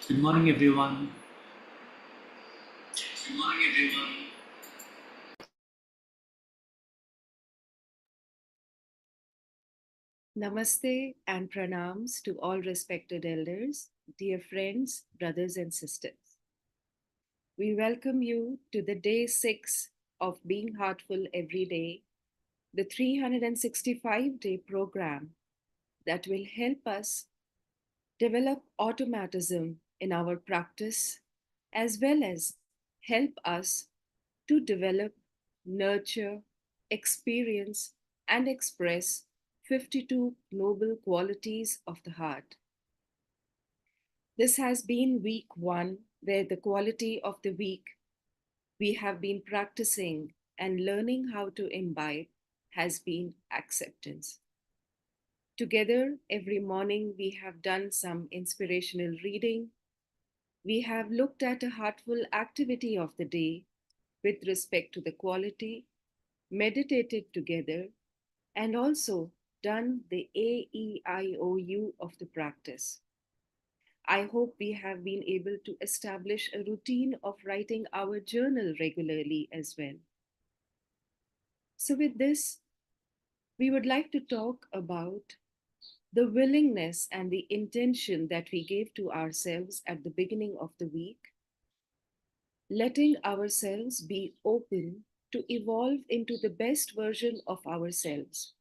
Good morning, everyone. Good morning, everyone. Namaste and pranams to all respected elders, dear friends, brothers, and sisters. We welcome you to the day 6 of Being Heartful Every Day, the 365-day program that will help us develop automatism in our practice as well as help us to develop, nurture, experience, and express 52 noble qualities of the heart. This has been week 1, where the quality of the week we have been practicing and learning how to imbibe has been acceptance. Together, every morning, we have done some inspirational reading. We have looked at a heartful activity of the day with respect to the quality, meditated together, and also done the AEIOU of the practice. I hope we have been able to establish a routine of writing our journal regularly as well. So, with this, we would like to talk about the willingness and the intention that we gave to ourselves at the beginning of the week, letting ourselves be open to evolve into the best version of ourselves.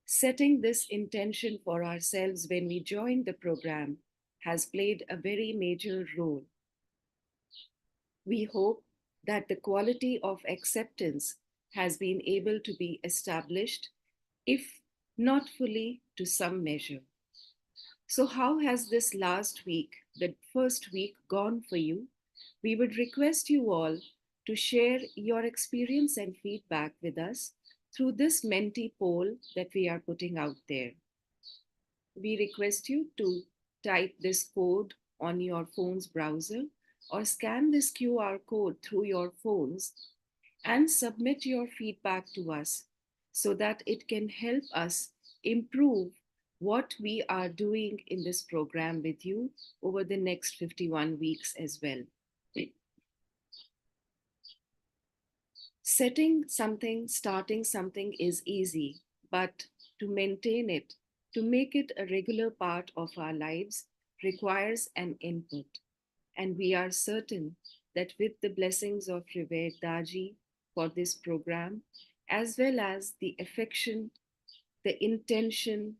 Setting this intention for ourselves when we joined the program has played a very major role. We hope that the quality of acceptance has been able to be established, if not fully, to some measure. So, how has this last week, the first week, gone for you? We would request you all to share your experience and feedback with us through this Menti poll that we are putting out there. We request you to type this code on your phone's browser or scan this QR code through your phones and submit your feedback to us so that it can help us improve what we are doing in this program with you over the next 51 weeks as well. Setting something, starting something is easy, but to maintain it, to make it a regular part of our lives, requires an input. And we are certain that with the blessings of Revered Daji for this program, as well as the affection, the intention,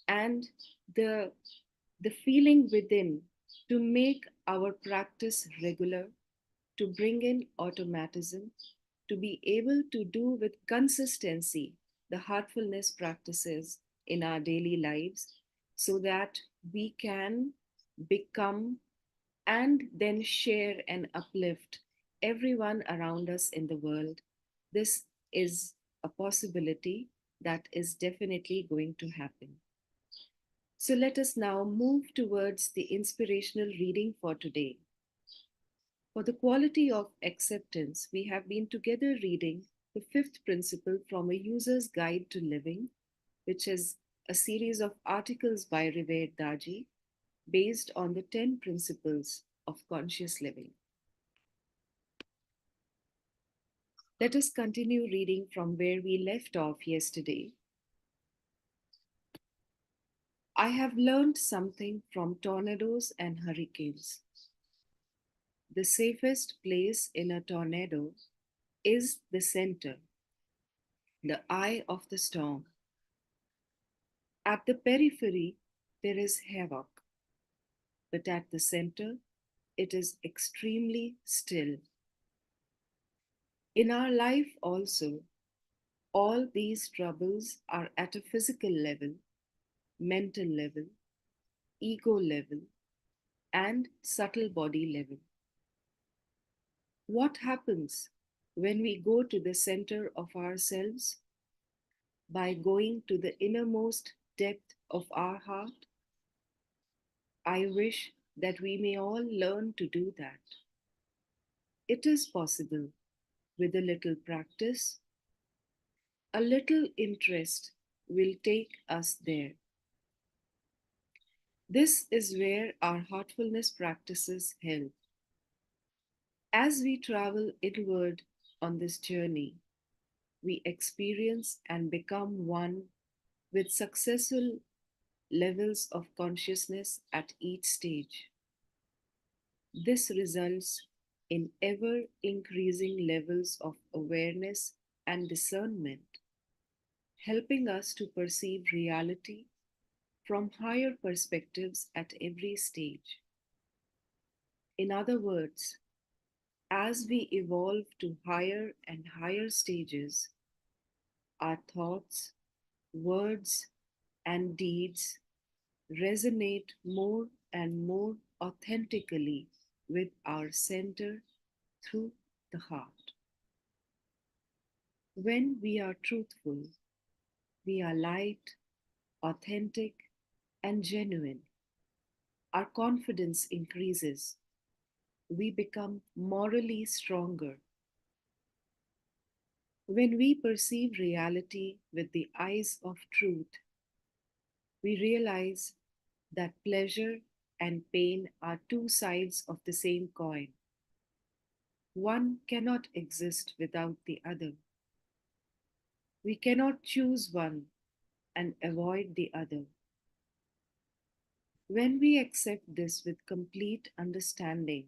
and the, the feeling within to make our practice regular, to bring in automatism, to be able to do with consistency the heartfulness practices in our daily lives so that we can become and then share and uplift everyone around us in the world. This is a possibility that is definitely going to happen. So let us now move towards the inspirational reading for today. For the quality of acceptance, we have been together reading the fifth principle from A User's Guide to Living, which is a series of articles by Revered Daji based on the 10 principles of conscious living. Let us continue reading from where we left off yesterday. I have learned something from tornadoes and hurricanes. The safest place in a tornado is the center, the eye of the storm. At the periphery, there is havoc, but at the center, it is extremely still. In our life, also, all these troubles are at a physical level, mental level, ego level, and subtle body level. What happens when we go to the center of ourselves? By going to the innermost depth of our heart? I wish that we may all learn to do that. It is possible with a little practice. A little interest will take us there. This is where our heartfulness practices help. As we travel inward on this journey, we experience and become one with successful levels of consciousness at each stage. This results in ever increasing levels of awareness and discernment, helping us to perceive reality from higher perspectives at every stage. In other words, as we evolve to higher and higher stages, our thoughts, words, and deeds resonate more and more authentically with our center through the heart. When we are truthful, we are light, authentic, and genuine. Our confidence increases. We become morally stronger. When we perceive reality with the eyes of truth, we realize that pleasure and pain are two sides of the same coin. One cannot exist without the other. We cannot choose one and avoid the other. When we accept this with complete understanding,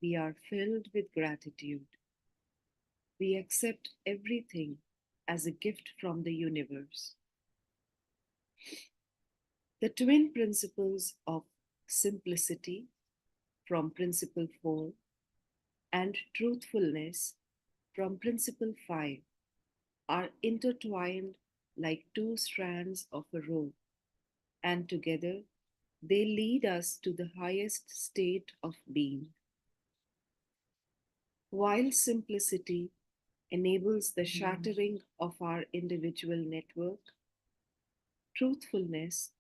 we are filled with gratitude. We accept everything as a gift from the universe. The twin principles of simplicity from Principle 4 and truthfulness from Principle 5 are intertwined like two strands of a rope, and together they lead us to the highest state of being. While simplicity enables the shattering of our individual network, truthfulness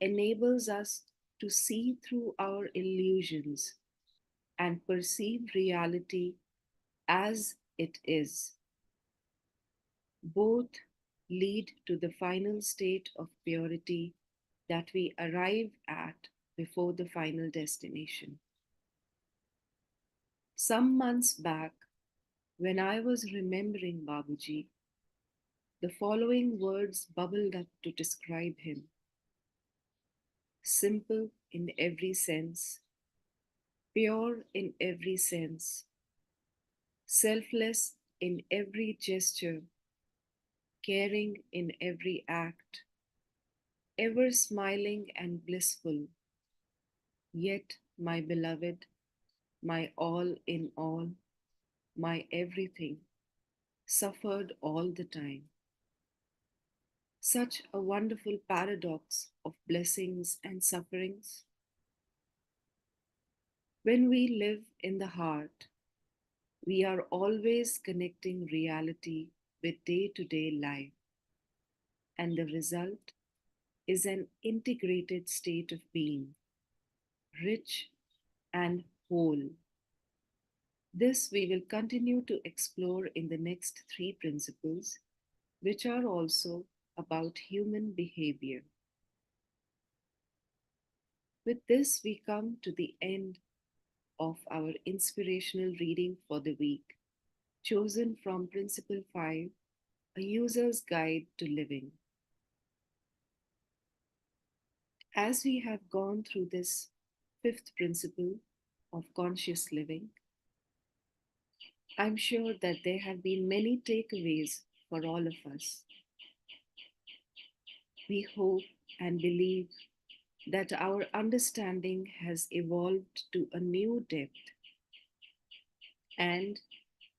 enables us to see through our illusions and perceive reality as it is. Both lead to the final state of purity that we arrive at before the final destination. Some months back, when I was remembering Babuji, the following words bubbled up to describe him: simple in every sense, pure in every sense, selfless in every gesture, caring in every act, ever smiling and blissful, yet my beloved, my all in all, my everything, suffered all the time. Such a wonderful paradox of blessings and sufferings. When we live in the heart, we are always connecting reality with day to day life, and the result is an integrated state of being, rich and whole. This we will continue to explore in the next three principles, which are also about human behavior. With this, we come to the end of our inspirational reading for the week, chosen from Principle 5, A User's Guide to Living. As we have gone through this fifth principle of conscious living, I'm sure that there have been many takeaways for all of us. We hope and believe that our understanding has evolved to a new depth, and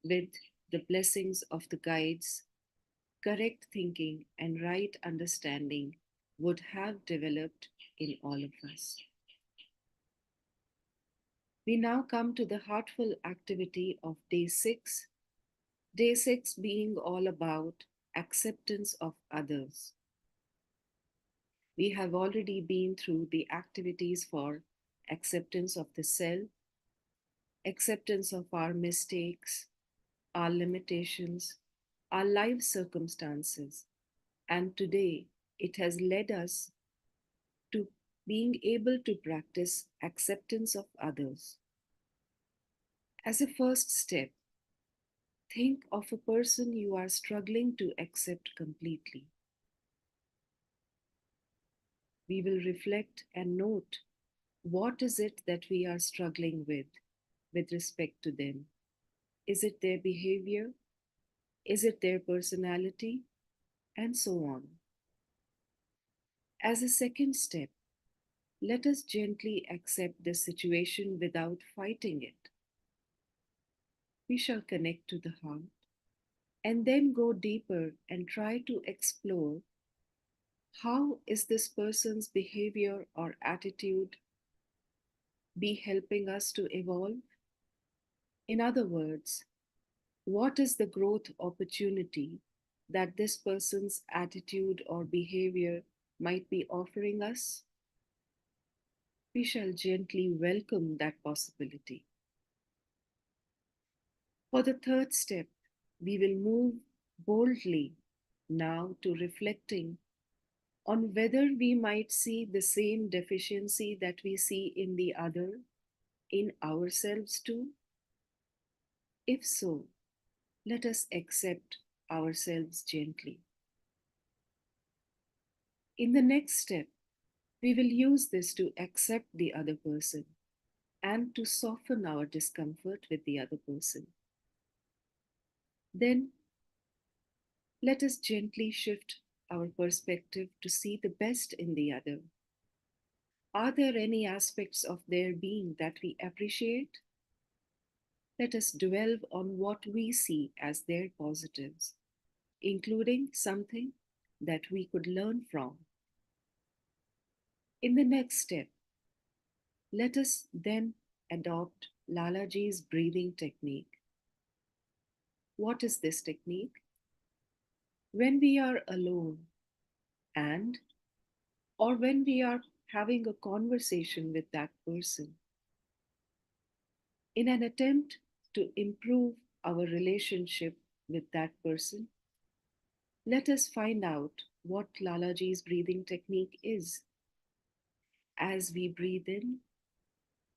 with the blessings of the guides, correct thinking and right understanding would have developed in all of us. We now come to the heartful activity of day 6 being all about acceptance of others. We have already been through the activities for acceptance of the self, acceptance of our mistakes, our limitations, our life circumstances, and today it has led us to being able to practice acceptance of others. As a first step, think of a person you are struggling to accept completely. We will reflect and note what is it that we are struggling with respect to them. Is it their behavior? Is it their personality? And so on. As a second step, let us gently accept the situation without fighting it. We shall connect to the heart and then go deeper and try to explore how is this person's behavior or attitude be helping us to evolve? In other words, what is the growth opportunity that this person's attitude or behavior might be offering us? We shall gently welcome that possibility. For the third step, we will move boldly now to reflecting on whether we might see the same deficiency that we see in the other in ourselves too. If so, let us accept ourselves gently. In the next step, we will use this to accept the other person and to soften our discomfort with the other person. Then, let us gently shift our perspective to see the best in the other. Are there any aspects of their being that we appreciate? Let us dwell on what we see as their positives, including something that we could learn from. In the next step, let us then adopt Lalaji's breathing technique. What is this technique? When we are alone and or when we are having a conversation with that person, in an attempt to improve our relationship with that person, let us find out what Lalaji's breathing technique is. As we breathe in,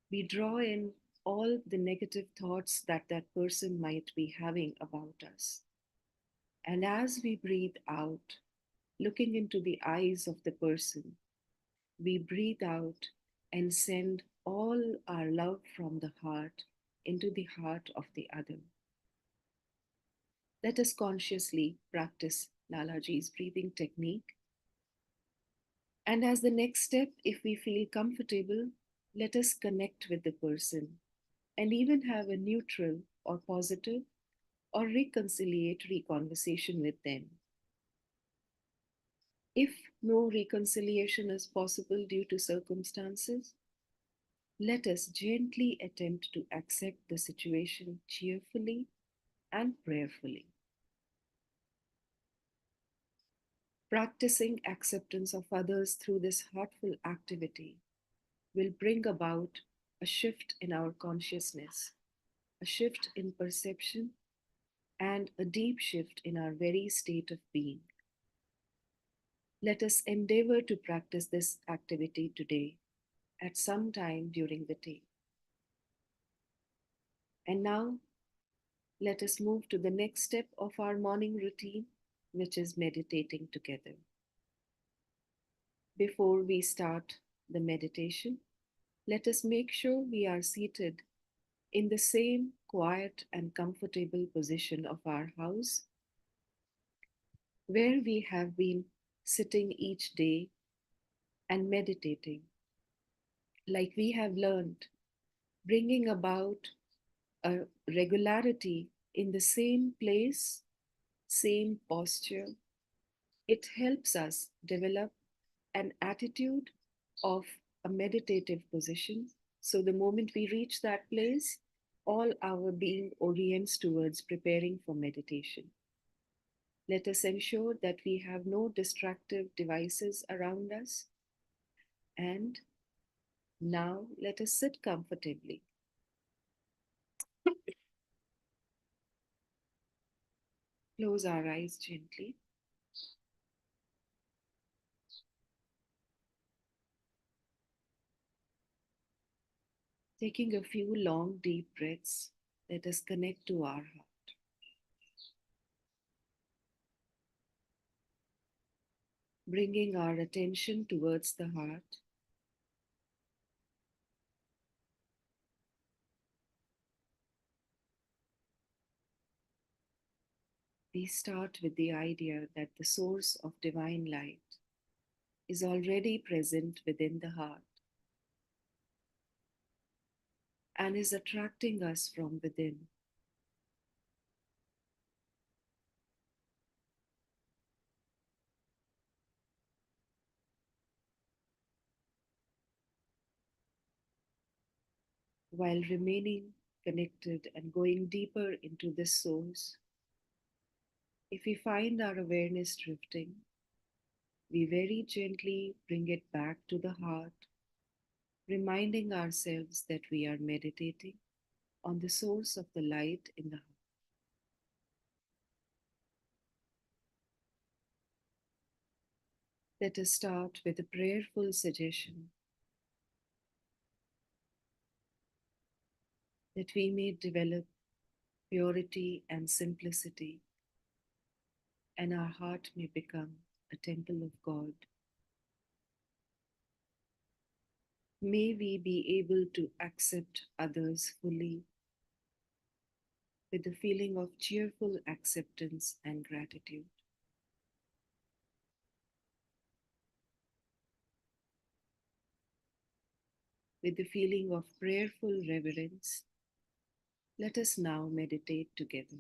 we draw in all the negative thoughts that that person might be having about us. And as we breathe out, looking into the eyes of the person, we breathe out and send all our love from the heart into the heart of the other. Let us consciously practice Lalaji's breathing technique. And as the next step, if we feel comfortable, let us connect with the person and even have a neutral or positive or reconciliatory conversation with them. If no reconciliation is possible due to circumstances, let us gently attempt to accept the situation cheerfully and prayerfully. Practicing acceptance of others through this heartful activity will bring about a shift in our consciousness, a shift in perception, and a deep shift in our very state of being. Let us endeavor to practice this activity today at some time during the day. And now, let us move to the next step of our morning routine, which is meditating together. Before we start the meditation, let us make sure we are seated in the same quiet and comfortable position of our house where we have been sitting each day and meditating, like we have learned, bringing about a regularity in the same place, same posture. It helps us develop an attitude of a meditative position. So the moment we reach that place, all our being orients towards preparing for meditation. Let us ensure that we have no distractive devices around us. And now let us sit comfortably. Close our eyes gently. Taking a few long, deep breaths, let us connect to our heart. Bringing our attention towards the heart, we start with the idea that the source of divine light is already present within the heart and is attracting us from within. While remaining connected and going deeper into this source, if we find our awareness drifting, we very gently bring it back to the heart, reminding ourselves that we are meditating on the source of the light in the heart. Let us start with a prayerful suggestion that we may develop purity and simplicity, and our heart may become a temple of God. May we be able to accept others fully with a feeling of cheerful acceptance and gratitude. With the feeling of prayerful reverence, let us now meditate together.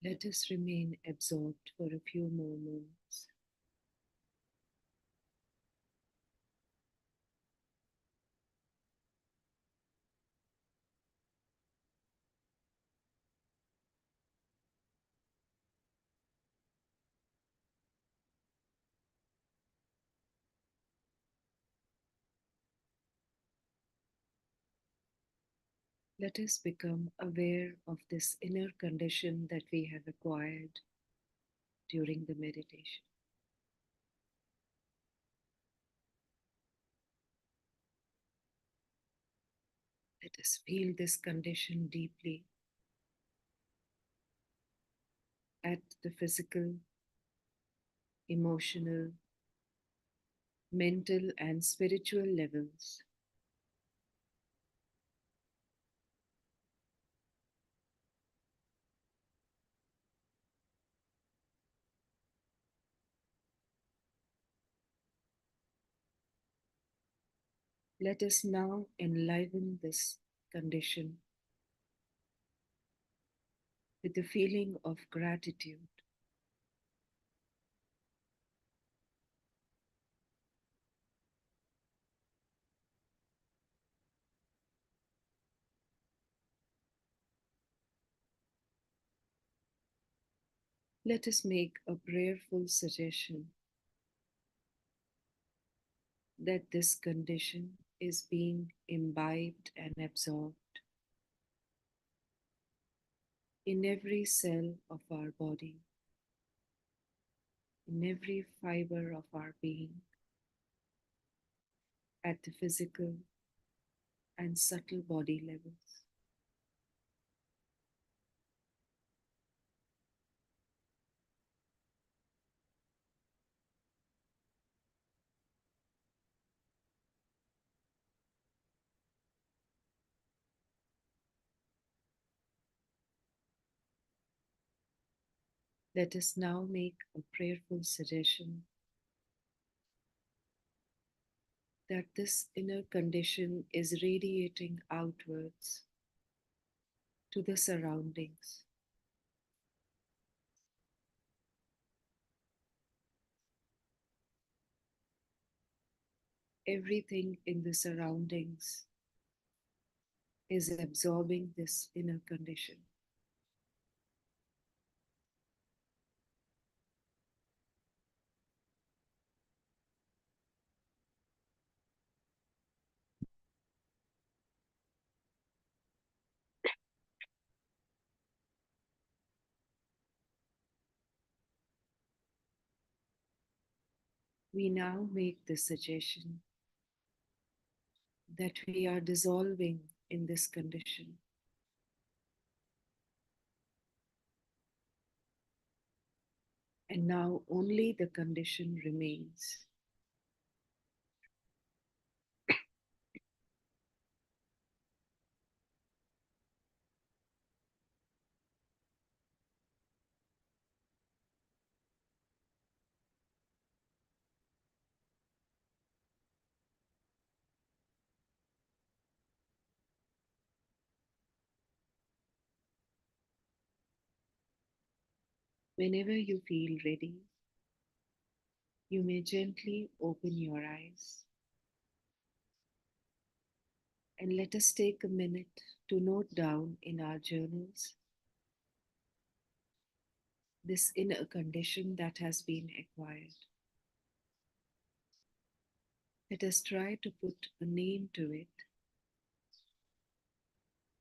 Let us remain absorbed for a few more moments. Let us become aware of this inner condition that we have acquired during the meditation. Let us feel this condition deeply at the physical, emotional, mental, and spiritual levels. Let us now enliven this condition with the feeling of gratitude. Let us make a prayerful suggestion that this condition is being imbibed and absorbed in every cell of our body, in every fiber of our being, at the physical and subtle body levels. Let us now make a prayerful suggestion that this inner condition is radiating outwards to the surroundings. Everything in the surroundings is absorbing this inner condition. We now make the suggestion that we are dissolving in this condition. And now only the condition remains. Whenever you feel ready, you may gently open your eyes. And let us take a minute to note down in our journals this inner condition that has been acquired. Let us try to put a name to it.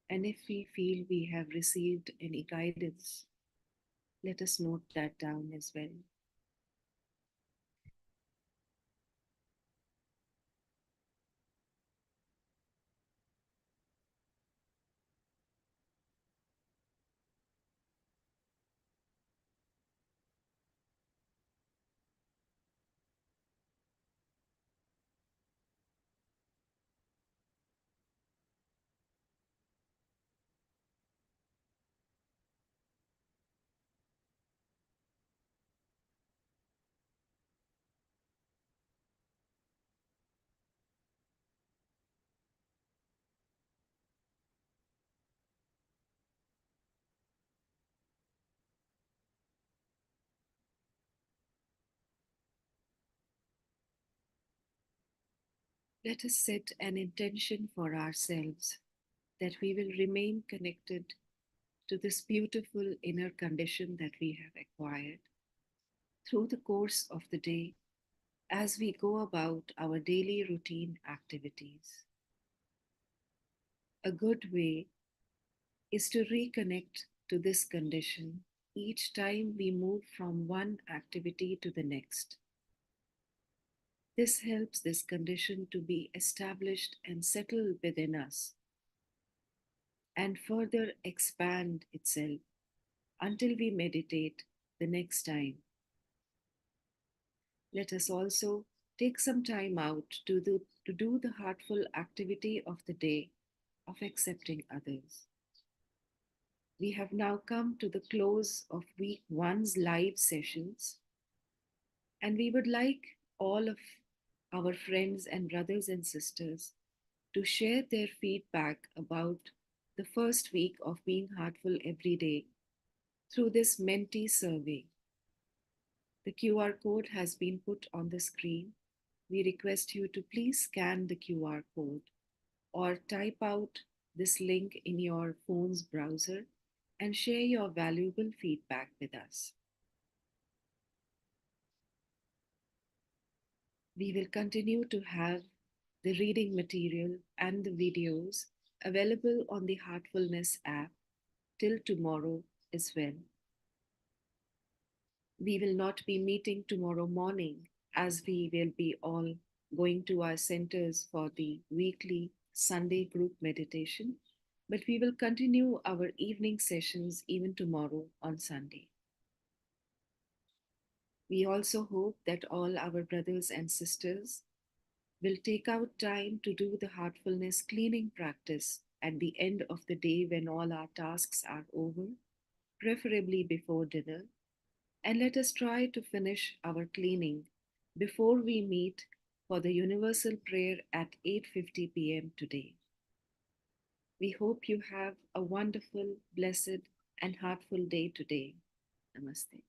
And if we feel we have received any guidance, let us note that down as well. Let us set an intention for ourselves that we will remain connected to this beautiful inner condition that we have acquired through the course of the day as we go about our daily routine activities. A good way is to reconnect to this condition each time we move from one activity to the next. This helps this condition to be established and settle within us and further expand itself until we meditate the next time. Let us also take some time out to do the heartful activity of the day of accepting others. We have now come to the close of week one's live sessions, and we would like all of our friends and brothers and sisters to share their feedback about the first week of being heartful every day through this mentee survey. The QR code has been put on the screen. We request you to please scan the QR code or type out this link in your phone's browser and share your valuable feedback with us. We will continue to have the reading material and the videos available on the Heartfulness app till tomorrow as well. We will not be meeting tomorrow morning as we will be all going to our centers for the weekly Sunday group meditation, but we will continue our evening sessions even tomorrow on Sunday. We also hope that all our brothers and sisters will take out time to do the heartfulness cleaning practice at the end of the day when all our tasks are over, preferably before dinner, and let us try to finish our cleaning before we meet for the universal prayer at 8:50 p.m. today. We hope you have a wonderful, blessed, and heartful day today. Namaste.